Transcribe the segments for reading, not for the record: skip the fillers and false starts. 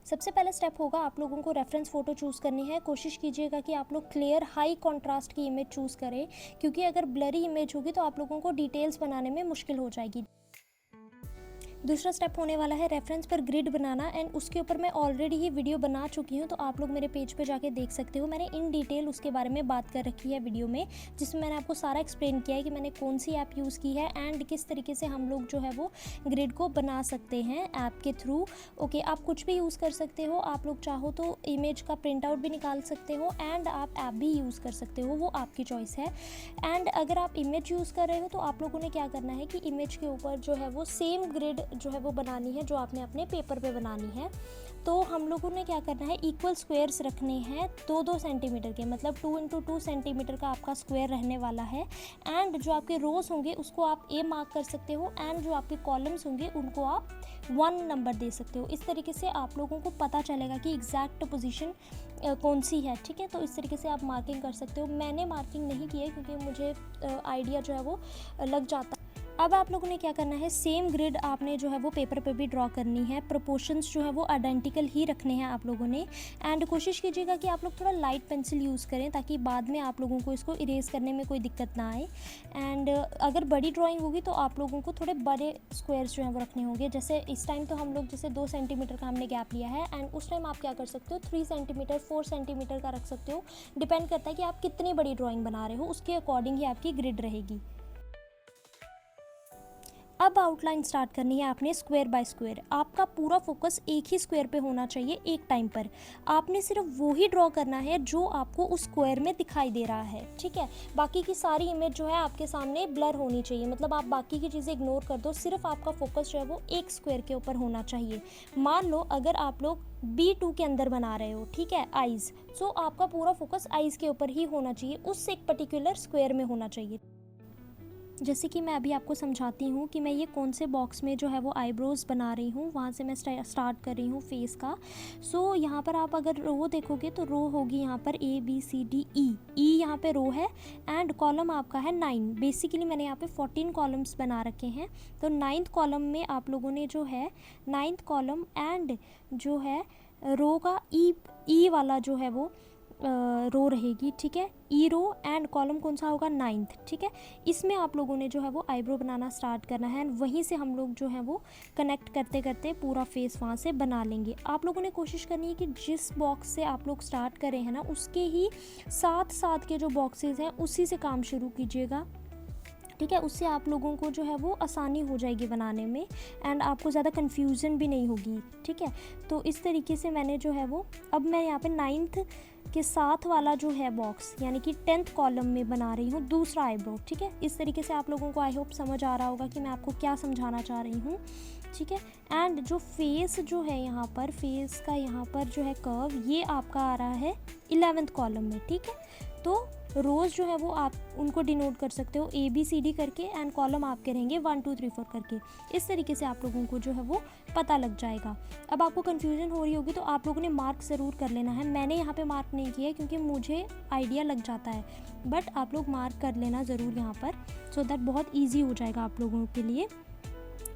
सबसे पहला स्टेप होगा आप लोगों को रेफरेंस फ़ोटो चूज़ करनी है। कोशिश कीजिएगा कि आप लोग क्लियर हाई कंट्रास्ट की इमेज चूज़ करें, क्योंकि अगर ब्लरी इमेज होगी तो आप लोगों को डिटेल्स बनाने में मुश्किल हो जाएगी। दूसरा स्टेप होने वाला है रेफरेंस पर ग्रिड बनाना, एंड उसके ऊपर मैं ऑलरेडी ही वीडियो बना चुकी हूँ, तो आप लोग मेरे पेज पे जाके देख सकते हो। मैंने इन डिटेल उसके बारे में बात कर रखी है वीडियो में, जिसमें मैंने आपको सारा एक्सप्लेन किया है कि मैंने कौन सी ऐप यूज़ की है एंड किस तरीके से हम लोग जो है वो ग्रिड को बना सकते हैं ऐप के थ्रू। ओके, आप कुछ भी यूज़ कर सकते हो, आप लोग चाहो तो इमेज का प्रिंट आउट भी निकाल सकते हो एंड आप ऐप भी यूज़ कर सकते हो, वो आपकी चॉइस है। एंड अगर आप इमेज यूज़ कर रहे हो तो आप लोगों ने क्या करना है कि इमेज के ऊपर जो है वो सेम ग्रिड जो है वो बनानी है जो आपने अपने पेपर पे बनानी है। तो हम लोगों ने क्या करना है, इक्वल स्क्वायर्स रखने हैं 2-2 सेंटीमीटर के, मतलब 2x2 सेंटीमीटर का आपका स्क्वायर रहने वाला है। एंड जो आपके रोज होंगे उसको आप ए मार्क कर सकते हो, एंड जो आपके कॉलम्स होंगे उनको आप 1 नंबर दे सकते हो। इस तरीके से आप लोगों को पता चलेगा कि एग्जैक्ट पोजीशन कौन सी है, ठीक है। तो इस तरीके से आप मार्किंग कर सकते हो। मैंने मार्किंग नहीं की है क्योंकि मुझे आइडिया जो है वो लग जाता। अब आप लोगों ने क्या करना है, सेम ग्रिड आपने जो है वो पेपर पे भी ड्रॉ करनी है। प्रोपोर्शंस जो है वो आइडेंटिकल ही रखने हैं आप लोगों ने। एंड कोशिश कीजिएगा कि आप लोग थोड़ा लाइट पेंसिल यूज़ करें ताकि बाद में आप लोगों को इसको इरेज करने में कोई दिक्कत ना आए। एंड अगर बड़ी ड्राइंग होगी तो आप लोगों को थोड़े बड़े स्क्वायर्स जो है वो रखने होंगे। जैसे इस टाइम तो हम लोग जैसे 2 सेंटीमीटर का हमने गैप लिया है, एंड उस टाइम आप क्या कर सकते हो 3 सेंटीमीटर 4 सेंटीमीटर का रख सकते हो। डिपेंड करता है कि आप कितनी बड़ी ड्राइंग बना रहे हो, उसके अकॉर्डिंग ही आपकी ग्रिड रहेगी। अब आउटलाइन स्टार्ट करनी है आपने स्क्वायर बाय स्क्वायर। आपका पूरा फोकस एक ही स्क्वायर पे होना चाहिए एक टाइम पर। आपने सिर्फ वो ही ड्रॉ करना है जो आपको उस स्क्वायर में दिखाई दे रहा है, ठीक है। बाकी की सारी इमेज जो है आपके सामने ब्लर होनी चाहिए, मतलब आप बाकी की चीज़ें इग्नोर कर दो, सिर्फ आपका फोकस जो है वो एक स्क्वायर के ऊपर होना चाहिए। मान लो अगर आप लोग B2 के अंदर बना रहे हो, ठीक है, आइज़, सो आपका पूरा फोकस आइज़ के ऊपर ही होना चाहिए, उस एक पर्टिकुलर स्क्वायर में होना चाहिए। जैसे कि मैं अभी आपको समझाती हूँ कि मैं ये कौन से बॉक्स में जो है वो आईब्रोज़ बना रही हूँ, वहाँ से मैं स्टार्ट कर रही हूँ फेस का। सो यहाँ पर आप अगर रो देखोगे तो रो होगी यहाँ पर ABCDE यहाँ पे रो है, एंड कॉलम आपका है 9। बेसिकली मैंने यहाँ पे 14 कॉलम्स बना रखे हैं। तो 9th कॉलम में आप लोगों ने जो है 9th कॉलम एंड जो है रो का ई वाला जो है वो रो रहेगी, ठीक है। ई रो एंड कॉलम कौन सा होगा 9th, ठीक है। इसमें आप लोगों ने जो है वो आईब्रो बनाना स्टार्ट करना है, एंड वहीं से हम लोग जो है वो कनेक्ट करते करते पूरा फेस वहाँ से बना लेंगे। आप लोगों ने कोशिश करनी है कि जिस बॉक्स से आप लोग स्टार्ट करें हैं ना, उसके ही साथ साथ के जो बॉक्सेस हैं उसी से काम शुरू कीजिएगा, ठीक है। उससे आप लोगों को जो है वो आसानी हो जाएगी बनाने में, एंड आपको ज़्यादा कन्फ्यूज़न भी नहीं होगी, ठीक है। तो इस तरीके से मैंने जो है वो, अब मैं यहाँ पे 9th के साथ वाला जो है बॉक्स यानी कि 10th कॉलम में बना रही हूँ दूसरा आईब्रो, ठीक है। इस तरीके से आप लोगों को आई होप समझ आ रहा होगा कि मैं आपको क्या समझाना चाह रही हूँ, ठीक है। एंड जो फेस जो है यहाँ पर, फेस का यहाँ पर जो है कर्व, ये आपका आ रहा है 11th कॉलम में, ठीक है। तो रोज़ जो है वो आप उनको डिनोट कर सकते हो ABCD करके, एंड कॉलम आपके रहेंगे 1 2 3 4 करके। इस तरीके से आप लोगों को जो है वो पता लग जाएगा। अब आपको कन्फ्यूजन हो रही होगी तो आप लोगों ने मार्क ज़रूर कर लेना है। मैंने यहाँ पे मार्क नहीं किया क्योंकि मुझे आइडिया लग जाता है, बट आप लोग मार्क कर लेना ज़रूर यहाँ पर, सो दैट बहुत ईजी हो जाएगा आप लोगों के लिए,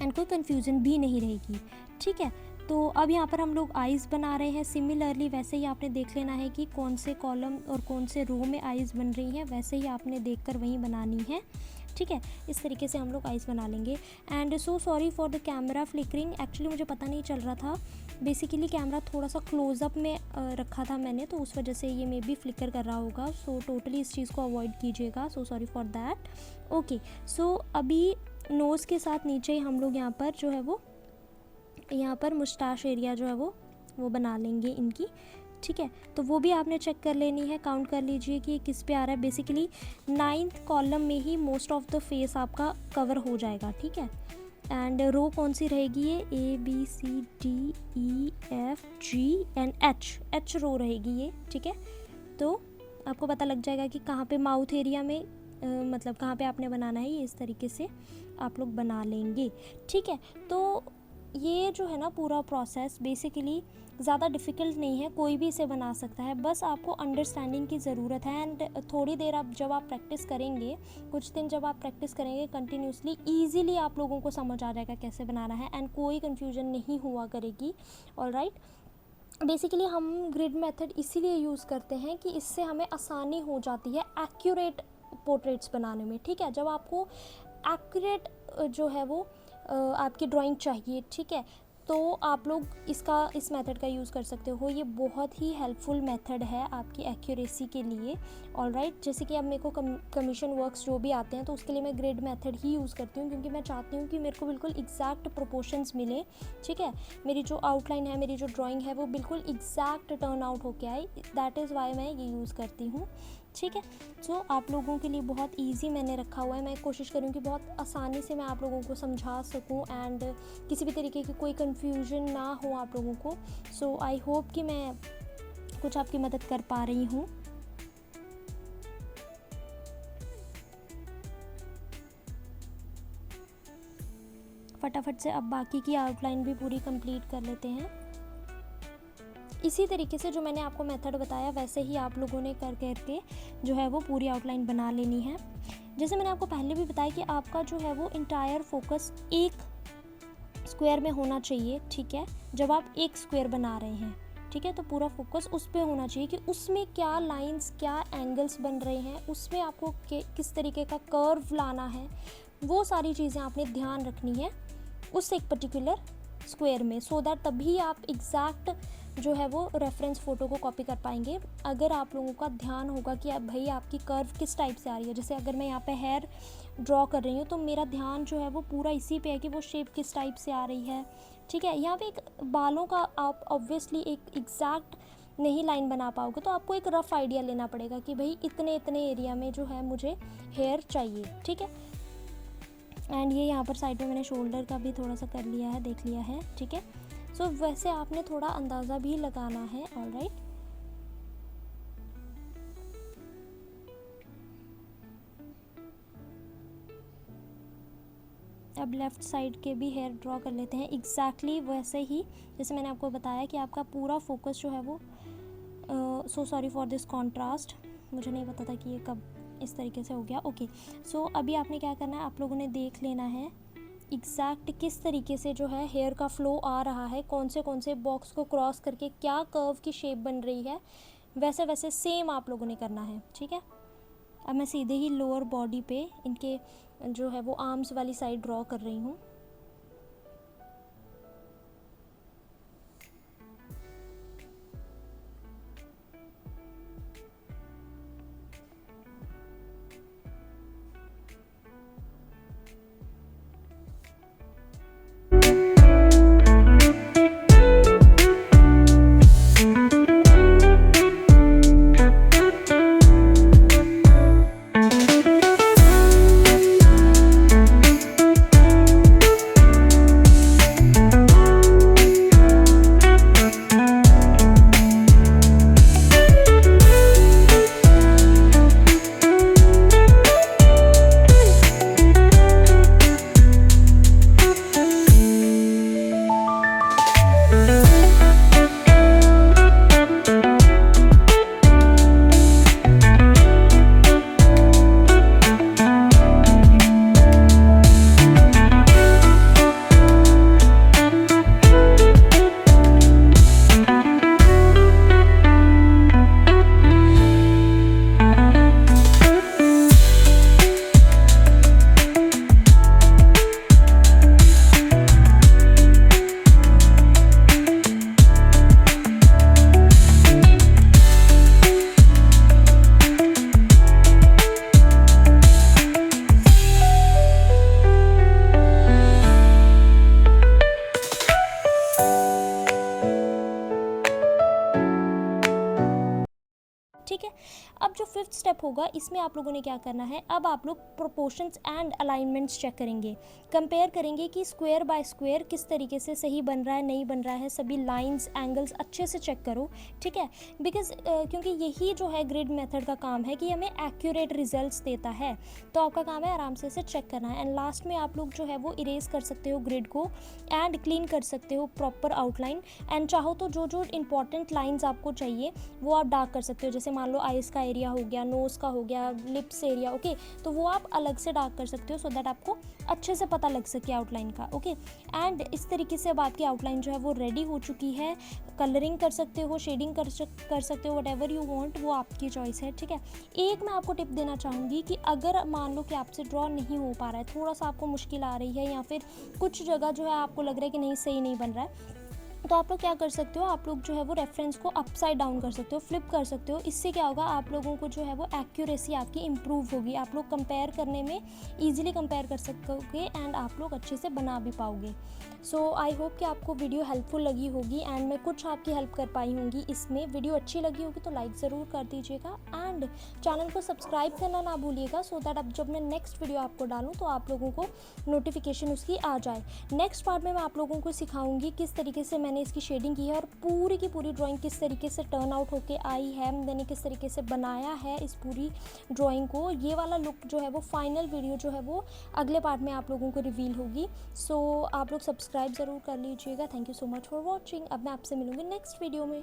एंड कोई कन्फ्यूज़न भी नहीं रहेगी, ठीक है। तो अब यहाँ पर हम लोग आइज़ बना रहे हैं। सिमिलरली वैसे ही आपने देख लेना है कि कौन से कॉलम और कौन से रो में आइज़ बन रही हैं, वैसे ही आपने देखकर वहीं बनानी है, ठीक है। इस तरीके से हम लोग आइज़ बना लेंगे। And so sorry for the camera flickering, actually मुझे पता नहीं चल रहा था, बेसिकली कैमरा थोड़ा सा क्लोज़अप में रखा था मैंने, तो उस वजह से ये मे बी फ्लिकर कर रहा होगा। सो टोटली इस चीज़ को अवॉइड कीजिएगा, so sorry for that. Okay, so अभी नोज़ के साथ नीचे ही हम लोग यहाँ पर जो है वो, यहाँ पर मुस्टाश एरिया जो है वो बना लेंगे इनकी, ठीक है। तो वो भी आपने चेक कर लेनी है, काउंट कर लीजिए कि किस पे आ रहा है। बेसिकली 9th कॉलम में ही मोस्ट ऑफ द फेस आपका कवर हो जाएगा, ठीक है। एंड रो कौन सी रहेगी, ये ABCDEFG एंड H रो रहेगी ये, ठीक है। तो आपको पता लग जाएगा कि कहाँ पे माउथ एरिया में मतलब कहाँ पे आपने बनाना है। ये इस तरीके से आप लोग बना लेंगे, ठीक है। तो ये जो है ना पूरा प्रोसेस बेसिकली ज़्यादा डिफ़िकल्ट नहीं है, कोई भी इसे बना सकता है, बस आपको अंडरस्टैंडिंग की ज़रूरत है। एंड थोड़ी देर आप जब आप प्रैक्टिस करेंगे, कुछ दिन जब आप प्रैक्टिस करेंगे कंटिन्यूसली, ईजिली आप लोगों को समझ आ जाएगा कैसे बनाना है, एंड कोई कन्फ्यूजन नहीं हुआ करेगी, ऑलराइट। बेसिकली हम ग्रिड मेथड इसीलिए यूज़ करते हैं कि इससे हमें आसानी हो जाती है एक्यूरेट पोर्ट्रेट्स बनाने में, ठीक है। जब आपको एक्यूरेट जो है वो आपकी ड्राइंग चाहिए, ठीक है, तो आप लोग इस मेथड का यूज़ कर सकते हो। ये बहुत ही हेल्पफुल मेथड है आपकी एक्यूरेसी के लिए। ऑलराइट, जैसे कि अब मेरे को कमीशन वर्क्स जो भी आते हैं तो उसके लिए मैं ग्रिड मेथड ही यूज़ करती हूँ, क्योंकि मैं चाहती हूँ कि मेरे को बिल्कुल एग्जैक्ट प्रोपोर्शंस मिले, ठीक है। मेरी जो आउटलाइन है, मेरी जो ड्राइंग है, वो बिल्कुल एग्जैक्ट टर्न आउट होके आए। दैट इज़ वाई मैं ये यूज़ करती हूँ, ठीक है। सो आप लोगों के लिए बहुत इजी मैंने रखा हुआ है। मैं कोशिश करूँ कि बहुत आसानी से मैं आप लोगों को समझा सकूँ एंड किसी भी तरीके की कोई कन्फ्यूजन ना हो आप लोगों को। सो आई होप कि मैं कुछ आपकी मदद कर पा रही हूँ। फटाफट से अब बाकी की आउटलाइन भी पूरी कंप्लीट कर लेते हैं। इसी तरीके से जो मैंने आपको मेथड बताया वैसे ही आप लोगों ने कर करके जो है वो पूरी आउटलाइन बना लेनी है। जैसे मैंने आपको पहले भी बताया कि आपका जो है वो इंटायर फोकस एक स्क्वायर में होना चाहिए, ठीक है। जब आप एक स्क्वायर बना रहे हैं, ठीक है, तो पूरा फोकस उस पे होना चाहिए कि उसमें क्या लाइंस, क्या एंगल्स बन रहे हैं, उसमें आपको किस तरीके का कर्व लाना है, वो सारी चीज़ें आपने ध्यान रखनी है उस एक पर्टिकुलर स्क्वायर में, सो दैट तभी आप एग्जैक्ट जो है वो रेफरेंस फ़ोटो को कॉपी कर पाएंगे। अगर आप लोगों का ध्यान होगा कि अब भाई आपकी कर्व किस टाइप से आ रही है, जैसे अगर मैं यहाँ पे हेयर ड्रॉ कर रही हूँ तो मेरा ध्यान जो है वो पूरा इसी पे है कि वो शेप किस टाइप से आ रही है, ठीक है। यहाँ पे एक बालों का आप ऑब्वियसली एक एग्जैक्ट नहीं लाइन बना पाओगे, तो आपको एक रफ़ आइडिया लेना पड़ेगा कि भाई इतने इतने एरिया में जो है मुझे हेयर चाहिए, ठीक है। एंड ये यहाँ पर साइड पे मैंने शोल्डर का भी थोड़ा सा कर लिया है, देख लिया है, ठीक है। सो वैसे आपने थोड़ा अंदाज़ा भी लगाना है। ऑलराइट, अब लेफ़्ट साइड के भी हेयर ड्रॉ कर लेते हैं एग्जैक्टली वैसे ही जैसे मैंने आपको बताया कि आपका पूरा फोकस जो है वो सो सॉरी फॉर दिस कॉन्ट्रास्ट, मुझे नहीं पता था कि ये कब इस तरीके से हो गया। ओके, सो अभी आपने क्या करना है, आप लोगों ने देख लेना है एग्जैक्ट किस तरीके से जो है हेयर का फ्लो आ रहा है, कौन से बॉक्स को क्रॉस करके क्या कर्व की शेप बन रही है, वैसे वैसे सेम आप लोगों ने करना है, ठीक है। अब मैं सीधे ही लोअर बॉडी पे इनके जो है वो आर्म्स वाली साइड ड्रॉ कर रही हूँ। ठीक है। अब जो फिफ्थ स्टेप होगा इसमें आप लोगों ने क्या करना है, अब आप लोग प्रोपोर्शंस एंड अलाइनमेंट्स चेक करेंगे, कंपेयर करेंगे कि स्क्वायर बाय स्क्वायर किस तरीके से सही बन रहा है, नहीं बन रहा है, सभी लाइंस एंगल्स अच्छे से चेक करो, ठीक है। बिकॉज क्योंकि यही जो है ग्रिड मेथड का काम है कि हमें एक्यूरेट रिजल्ट्स देता है, तो आपका काम है आराम से इसे चेक करना है। एंड लास्ट में आप लोग जो है वो इरेज कर सकते हो ग्रिड को एंड क्लीन कर सकते हो प्रॉपर आउटलाइन। एंड चाहो तो जो जो इंपॉर्टेंट लाइंस आपको चाहिए वो आप डार्क कर सकते हो, जैसे मान लो आइज़ का एरिया हो गया, नोज़ का हो गया, लिप्स एरिया, ओके, तो वो आप अलग से डार्क कर सकते हो सो दैट आपको अच्छे से पता लग सके आउटलाइन का, ओके। एंड इस तरीके से अब आपकी आउटलाइन जो है वो रेडी हो चुकी है। कलरिंग कर सकते हो, शेडिंग कर सकते हो, वट एवर यू वॉन्ट, वो आपकी चॉइस है, ठीक है। एक मैं आपको टिप देना चाहूँगी कि अगर मान लो कि आपसे ड्रॉ नहीं हो पा रहा है, थोड़ा सा आपको मुश्किल आ रही है या फिर कुछ जगह जो है आपको लग रहा है कि नहीं सही नहीं बन रहा है, तो आप लोग क्या कर सकते हो, आप लोग जो है वो रेफरेंस को अपसाइड डाउन कर सकते हो, फ्लिप कर सकते हो। इससे क्या होगा, आप लोगों को जो है वो एक्यूरेसी आपकी इंप्रूव होगी, आप लोग कंपेयर करने में ईजिली कंपेयर कर सकोगे एंड आप लोग अच्छे से बना भी पाओगे। सो आई होप कि आपको वीडियो हेल्पफुल लगी होगी एंड मैं कुछ आपकी हेल्प कर पाई होंगी इसमें। वीडियो अच्छी लगी होगी तो लाइक ज़रूर कर दीजिएगा एंड चैनल को सब्सक्राइब करना ना भूलिएगा सो दैट अब जब मैं नेक्स्ट वीडियो आपको डालूँ तो आप लोगों को नोटिफिकेशन उसकी आ जाए। नेक्स्ट पार्ट में मैं आप लोगों को सिखाऊंगी किस तरीके से मैंने इसकी शेडिंग की है और पूरी की पूरी ड्राइंग किस तरीके से टर्न आउट होके आई है, मैंने किस तरीके से बनाया है इस पूरी ड्राइंग को। ये वाला लुक जो है वो फाइनल वीडियो जो है वो अगले पार्ट में आप लोगों को रिवील होगी। सो आप लोग सब्सक्राइब ज़रूर कर लीजिएगा। Thank you so much for watching. अब मैं आपसे मिलूंगी नेक्स्ट वीडियो में।